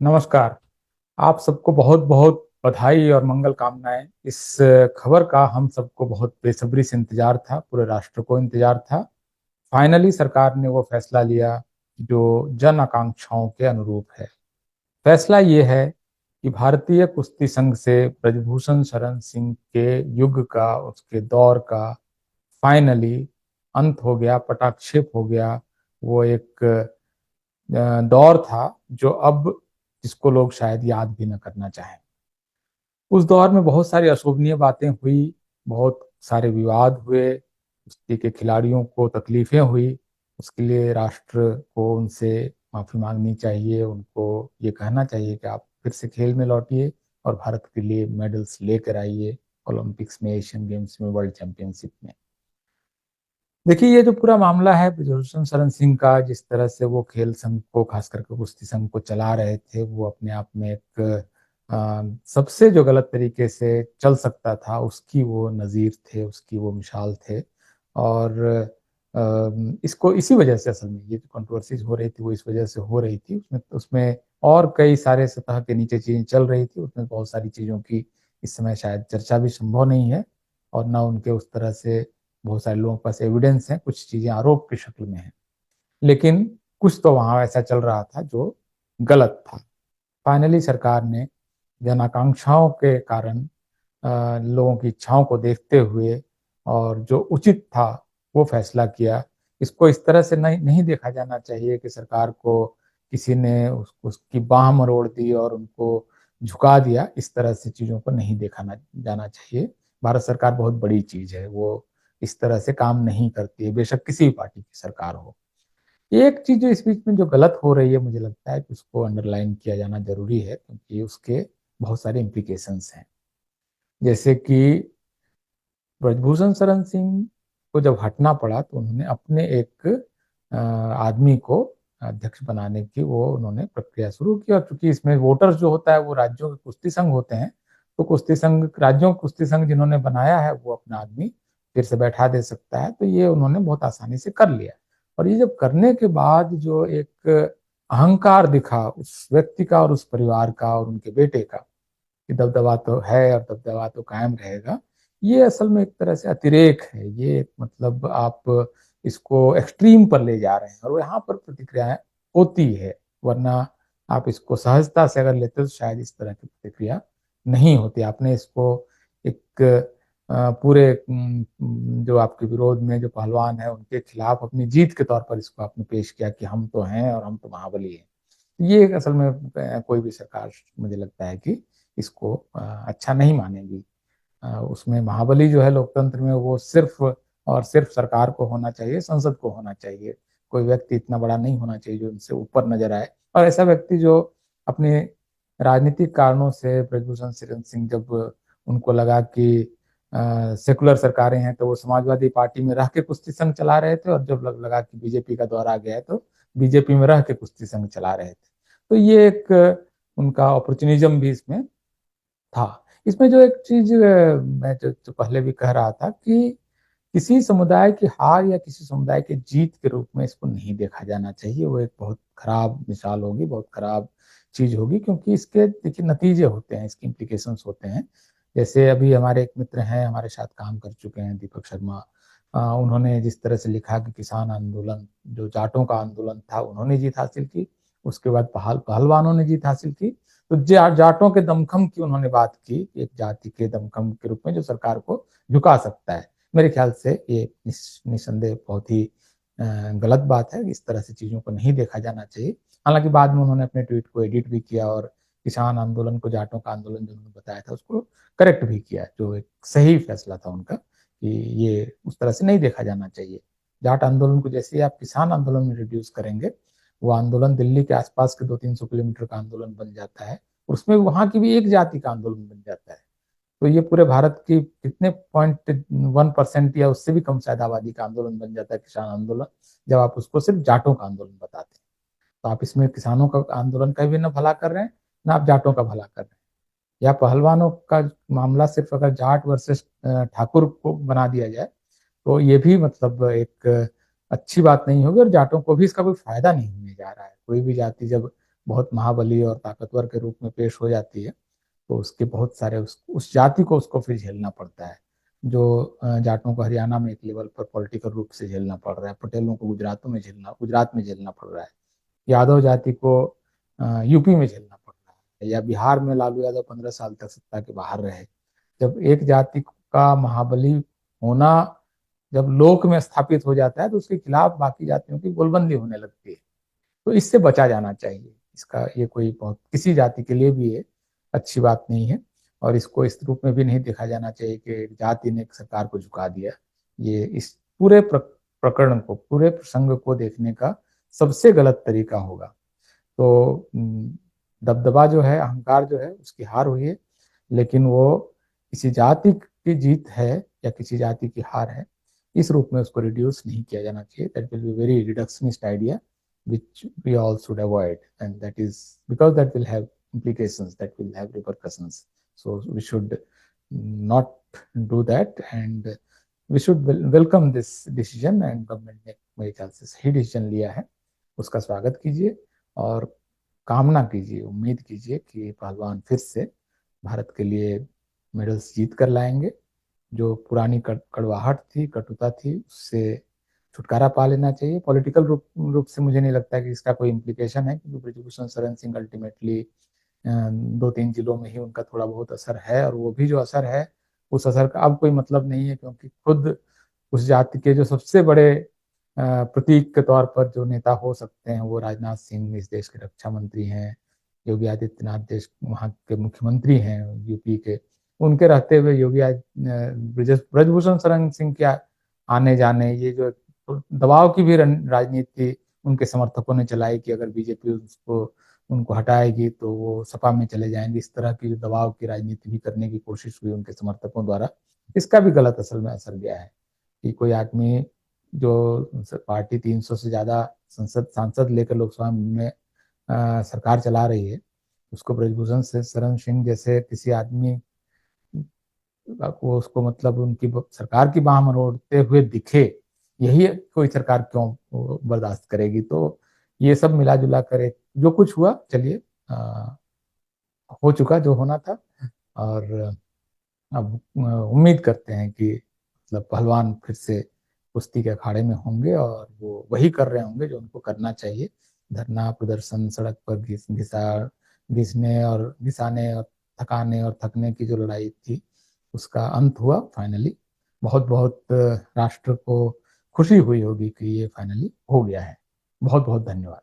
नमस्कार। आप सबको बहुत बहुत बधाई और मंगल कामनाएं। इस खबर का हम सबको बहुत बेसब्री से इंतजार था, पूरे राष्ट्र को इंतजार था। फाइनली सरकार ने वो फैसला लिया जो जन आकांक्षाओं के अनुरूप है। फैसला ये है कि भारतीय कुश्ती संघ से ब्रजभूषण शरण सिंह के युग का, उसके दौर का फाइनली अंत हो गया, पटाक्षेप हो गया। वो एक दौर था जो अब जिसको लोग शायद याद भी न करना चाहें। उस दौर में बहुत सारी अशोभनीय बातें हुई, बहुत सारे विवाद हुए, कुश्ती के खिलाड़ियों को तकलीफें हुई। उसके लिए राष्ट्र को उनसे माफी मांगनी चाहिए, उनको ये कहना चाहिए कि आप फिर से खेल में लौटिए और भारत के लिए मेडल्स लेकर आइए, ओलंपिक्स में, एशियन गेम्स में, वर्ल्ड चैंपियनशिप में। देखिए, ये जो पूरा मामला है ब्रजभूषण शरण सिंह का, जिस तरह से वो खेल संघ को, खास करके कुश्ती संघ को चला रहे थे, वो अपने आप में एक सबसे जो गलत तरीके से चल सकता था उसकी वो नजीर थे, उसकी वो मिसाल थे। और इसको इसी वजह से, असल में ये जो कंट्रोवर्सीज हो रही थी वो इस वजह से हो रही थी। उसमें उसमें और कई सारे सतह के नीचे चीजें चल रही थी, उसमें बहुत सारी चीजों की इस समय शायद चर्चा भी संभव नहीं है, और ना उनके उस तरह से बहुत सारे लोगों के पास एविडेंस है, कुछ चीजें आरोप की शक्ल में है। लेकिन कुछ तो वहां ऐसा चल रहा था जो गलत था। फाइनली सरकार ने जन आकांक्षाओं के कारण, लोगों की इच्छाओं को देखते हुए, और जो उचित था वो फैसला किया। इसको इस तरह से नहीं नहीं देखा जाना चाहिए कि सरकार को किसी ने उसकी बाह मरोड़ दी और उनको झुका दिया। इस तरह से चीजों को नहीं देखा जाना चाहिए। भारत सरकार बहुत बड़ी चीज है, वो इस तरह से काम नहीं करती है, बेशक किसी भी पार्टी की सरकार हो। एक चीज जो इस बीच में जो गलत हो रही है, मुझे लगता है कि उसको अंडरलाइन किया जाना जरूरी है, क्योंकि उसके बहुत सारे इम्प्लीकेशंस हैं। जैसे कि ब्रजभूषण शरण सिंह को जब हटना पड़ा तो उन्होंने अपने एक आदमी को अध्यक्ष बनाने की वो उन्होंने प्रक्रिया शुरू की। और चूंकि इसमें वोटर्स जो होता है वो राज्यों के कुश्ती संघ होते हैं, तो कुश्ती संघ, राज्यों कुश्ती संघ जिन्होंने बनाया है वो अपना आदमी फिर से बैठा दे सकता है। तो ये उन्होंने बहुत आसानी से कर लिया। और ये जब करने के बाद जो एक अहंकार दिखा उस व्यक्ति का और उस परिवार का और उनके बेटे का, कि दबदबा तो है और दबदबा तो कायम रहेगा, ये असल में एक तरह से अतिरेक है। ये मतलब आप इसको एक्सट्रीम पर ले जा रहे हैं, और यहाँ पर प्रतिक्रियाएं होती है। वरना आप इसको सहजता से अगर लेते तो शायद इस तरह की प्रतिक्रिया नहीं होती। आपने इसको एक पूरे जो आपके विरोध में जो पहलवान है उनके खिलाफ अपनी जीत के तौर पर इसको आपने पेश किया कि हम तो हैं और हम तो महाबली हैं। ये असल में कोई भी सरकार, मुझे लगता है कि इसको अच्छा नहीं मानेगी। उसमें महाबली जो है लोकतंत्र में, वो सिर्फ और सिर्फ सरकार को होना चाहिए, संसद को होना चाहिए। कोई व्यक्ति इतना बड़ा नहीं होना चाहिए जो इनसे ऊपर नजर आए। और ऐसा व्यक्ति जो अपने राजनीतिक कारणों से, ब्रजभूषण शरण सिंह, जब उनको लगा कि सेकुलर सरकारें हैं, तो वो समाजवादी पार्टी में रह के कुश्ती संघ चला रहे थे, और जब लगा कि बीजेपी का दौर आ गया है तो बीजेपी में रह के कुश्ती संघ चला रहे थे। तो ये एक उनका अपॉर्चुनिज्म भी इसमें था। इसमें जो एक चीज मैं जो पहले भी कह रहा था कि किसी समुदाय की हार या किसी समुदाय के जीत के रूप में इसको नहीं देखा जाना चाहिए। वो एक बहुत खराब मिसाल होगी, बहुत खराब चीज होगी, क्योंकि इसके देखिए नतीजे होते हैं, इसके इम्प्लीकेशंस होते हैं। जैसे अभी हमारे एक मित्र हैं, हमारे साथ काम कर चुके हैं, दीपक शर्मा। उन्होंने जिस तरह से लिखा कि किसान आंदोलन, जो जाटों का आंदोलन था, उन्होंने जीत हासिल की। उसके बाद पहलवानों ने जीत हासिल की। तो जाटों के दमखम की उन्होंने बात की, एक जाति के दमखम के रूप में जो सरकार को झुका सकता है। मेरे ख्याल से ये निस्संदेह बहुत ही गलत बात है। इस तरह से चीजों को नहीं देखा जाना चाहिए। हालांकि बाद में उन्होंने अपने ट्वीट को एडिट भी किया, और किसान आंदोलन को जाटों का आंदोलन जो उन्होंने बताया था उसको करेक्ट भी किया, जो एक सही फैसला था उनका, कि ये उस तरह से नहीं देखा जाना चाहिए। जाट आंदोलन को जैसे ही आप किसान आंदोलन में रिड्यूस करेंगे, वो आंदोलन दिल्ली के आसपास के 200-300 किलोमीटर का आंदोलन बन जाता है। उसमें वहां की भी एक जाति का आंदोलन बन जाता है। तो ये पूरे भारत की कितने 0.1% या उससे भी कम शायद आबादी का आंदोलन बन जाता है, किसान आंदोलन, जब आप उसको सिर्फ जाटों का आंदोलन बताते हैं। तो आप इसमें किसानों का आंदोलन का भी ना भला कर रहे हैं, ना आप जाटों का भला कर रहे हैं। या पहलवानों का मामला सिर्फ अगर जाट वर्सेस ठाकुर को बना दिया जाए, तो ये भी मतलब एक अच्छी बात नहीं होगी, और जाटों को भी इसका कोई फायदा नहीं होने जा रहा है। कोई भी जाति जब बहुत महाबली और ताकतवर के रूप में पेश हो जाती है, तो उसके बहुत सारे उस जाति को उसको फिर झेलना पड़ता है। जो जाटों को हरियाणा में एक लेवल पर पॉलिटिकल रूप से झेलना पड़ रहा है, पटेलों को गुजरात में झेलना पड़ रहा है, यादव जाति को यूपी में झेलना पड़ रहा है, या बिहार में लालू यादव 15 साल तक सत्ता के बाहर रहे। जब एक जाति का महाबली होना जब लोक में स्थापित हो जाता है, तो उसके खिलाफ बाकी जातियों की गोलबंदी होने लगती है। तो इससे बचा जाना चाहिए। इसका ये कोई बहुत किसी जाति के लिए भी ये अच्छी बात नहीं है, और इसको इस रूप में भी नहीं देखा जाना चाहिए कि एक जाति ने एक सरकार को झुका दिया। ये इस पूरे प्रकरण को, पूरे प्रसंग को देखने का सबसे गलत तरीका होगा। तो दबदबा जो है, अहंकार जो है, उसकी हार हुई है, लेकिन वो किसी जाति की जीत है या किसी जाति की हार है, इस रूप में उसको रिड्यूस नहीं किया जाना चाहिए। That will be very reductionist idea which we all should avoid, and that is because that will have implications, that will have repercussions. So we should not do that, and we should welcome this decision, and government ने मेरे ख्याल से सही decision लिया है, उसका स्वागत कीजिए और कामना कीजिए, उम्मीद कीजिए कि पहलवान फिर से भारत के लिए मेडल्स जीत कर लाएंगे। जो पुरानी कड़वाहट थी, कटुता थी, उससे छुटकारा पा लेना चाहिए। पॉलिटिकल रूप से मुझे नहीं लगता कि इसका कोई इम्प्लीकेशन है, क्योंकि ब्रिजभूषण शरण सिंह अल्टीमेटली 2-3 जिलों में ही उनका थोड़ा बहुत असर है, और वो भी जो असर है, उस असर का अब कोई मतलब नहीं है, क्योंकि खुद उस जाति के जो सबसे बड़े प्रतीक के तौर पर जो नेता हो सकते हैं, वो राजनाथ सिंह इस देश के रक्षा मंत्री हैं, योगी आदित्यनाथ देश वहाँ के मुख्यमंत्री हैं यूपी के, उनके रहते हुए योगी ब्रजभूषण शरण सिंह के आने जाने, ये जो दबाव की भी राजनीति उनके समर्थकों ने चलाई कि अगर बीजेपी उनको हटाएगी तो वो सपा में चले जाएंगे, इस तरह की दबाव की राजनीति भी करने की कोशिश हुई उनके समर्थकों द्वारा। इसका भी गलत असल में असर गया है कि कोई आदमी जो पार्टी 300 से ज्यादा सांसद लेकर लोकसभा में सरकार चला रही है, उसको ब्रजभूषण से शरण सिंह जैसे किसी आदमी को, उसको मतलब उनकी सरकार की बाह मरोड़ते हुए दिखे, यही कोई सरकार क्यों बर्दाश्त करेगी। तो ये सब मिला जुला करे, जो कुछ हुआ, चलिए हो चुका जो होना था, और अब उम्मीद करते हैं कि मतलब पहलवान फिर से कुश्ती के अखाड़े में होंगे, और वो वही कर रहे होंगे जो उनको करना चाहिए। धरना प्रदर्शन, सड़क पर घिसने और घिसाने और थकाने और थकने की जो लड़ाई थी, उसका अंत हुआ फाइनली। बहुत बहुत राष्ट्र को खुशी हुई होगी कि ये फाइनली हो गया है। बहुत बहुत धन्यवाद।